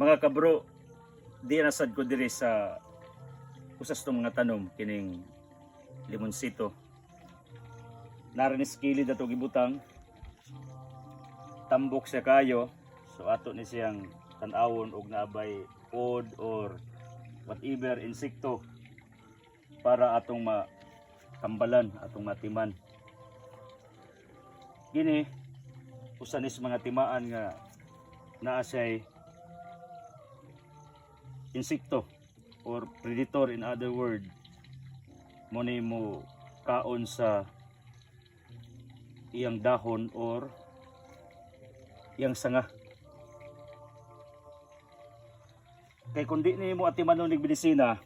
Mga kabro, di nasad ko diri sa usas tong mga tanom kining limonsito. Narinis kilid ato gibutang. Tambok siya kayo. So ato ni siyang tan-awon og naabay pod or whatever insekto para atong matambalan, atong matiman. Gini usa nis mga timaan nga naa siya'y insekto or predator, in other word mo ni mo kaon sa iyang dahon or iyang sanga. Kay kundi ni mo atimanon ning medisina,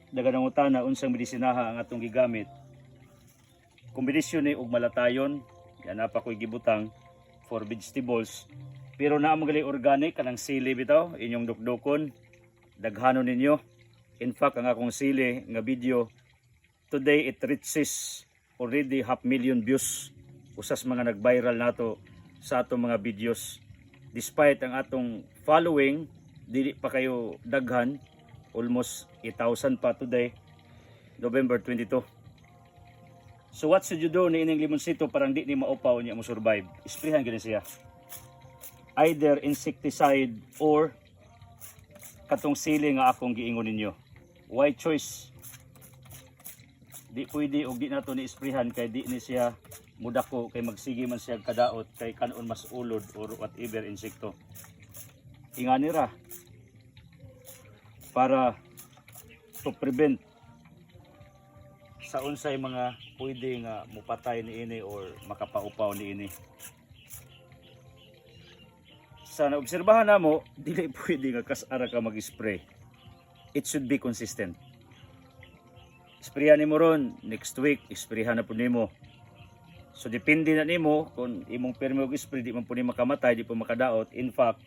daganang utana unsang medisinaha ang atong gigamit. Kombinasyon ni og malatayon, yan pa ko'y gibutang for vegetables. Pero naa mo gali organic kanang sili bitaw, inyong dukdukon, daghanon ninyo. In fact, ang akong sili nga video today it reaches already 500,000 views. Usas mga nag-viral nato sa atong mga videos. Despite ang atong following, dili pa kayo daghan, almost 8,000 pa today, November 22. So what should you do ni ining limonsito parang di ni maupaw niya mo survive? Isprehan gani siya. Either insecticide or katong sili nga akong giingon ninyo. Why choice? Di pwede og di nato ni isprehan kay di ni siya mudako kay magsige man siya kadaot kay kanon mas ulod or whatever insekto. Ingani ra para to prevent sa unsay mga pwede nga mupatay niini or makapaupaw niini. Sa naobserbahan namo, dili pwede nga kasara ka mag-spray. It should be consistent. Sprayan nimo ron next week, isprayhan na pud nimo. So depende na nimo kung imong permi og spray di man pud ni makamatay, di pa makadaot. In fact,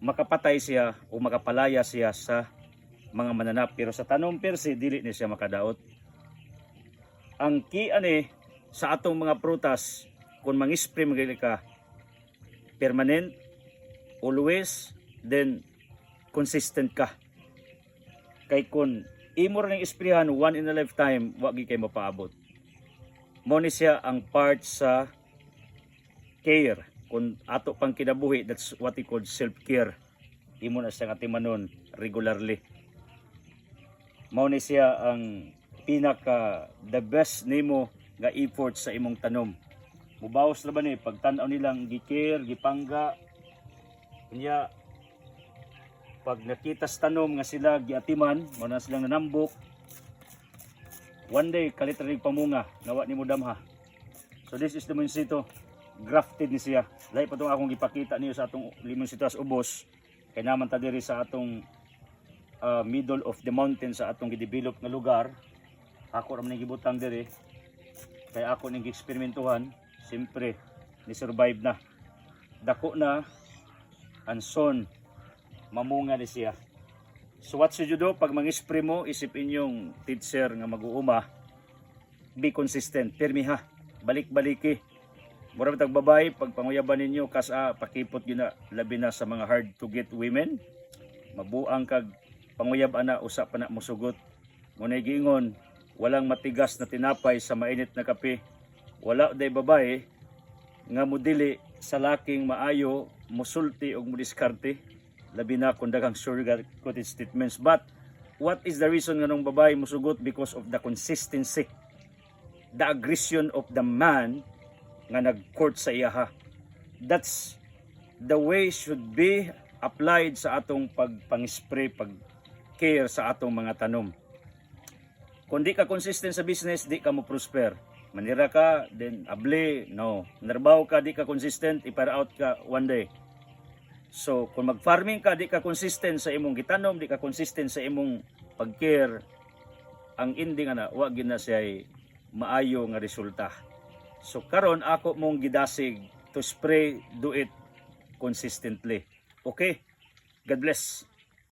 makapatay siya o makapalaya siya sa mga mananap. Pero sa tanom per se, dili ni siya makadaot. Ang key ani sa atong mga prutas, kung mang-spray magali ka, permanent, always, then consistent ka. Kay kung imo rin isprayan one in a lifetime, wag gi kay mapaabot. Mo ni siya ang part sa care. Kung ato pang kinabuhi, that's what we call self-care. Imo na siya atimanon regularly. Mo ni siya ang pinaka the best nimo nga effort sa imong tanom. Mubawas na ba ni pagtan-aw nilang gi-care, gipangga, kanya pag nakita sa tanom nga sila giatiman, mo na silang nanambok, one day kalit rin pamunga, nawa ni mo damha. So this is the limonsito, grafted ni siya. Lahi pa itong akong ipakita niyo sa atong limonsito as ubos, kaya naman ta diri sa atong middle of the mountain sa atong gidevelop nga lugar. Ako raman ning gibutang diri, kaya ako ning gi-eksperimentuhan, siyempre ni survive na. Dako na and soon mamunga ni siya. So what should you do? Pag mang-spray mo, isipin yung teacher nga mag-uuma, be consistent, permi ha, balik-baliki. Mura bitag babae, pag panguyaban ninyo, pakipot yun na, labi na sa mga hard to get women, mabuang kag panguyab ana, usap pa na musugot. Ngunay giingon, walang matigas na tinapay sa mainit na kape. Wala day babae nga mudili sa laking maayo, musulti o mudiskarte, labi na kung daghang sugar-coated statements. But what is the reason nga nung babae musugot? Because of the consistency, the aggression of the man nga nag-court sa iyaha. That's the way should be applied sa atong pag-spray, pag-care sa atong mga tanom. Kung di ka consistent sa business, di ka mo prosper. Manira ka, then able, no. Narbaho ka, di ka consistent, ipara out ka one day. So, kung mag-farming ka, di ka consistent sa imong gitanom, di ka consistent sa imong pag-care, ang ending ana, wag gina siya maayo nga resulta. So, karon ako mong gidasig to spray, do it consistently. Okay? God bless.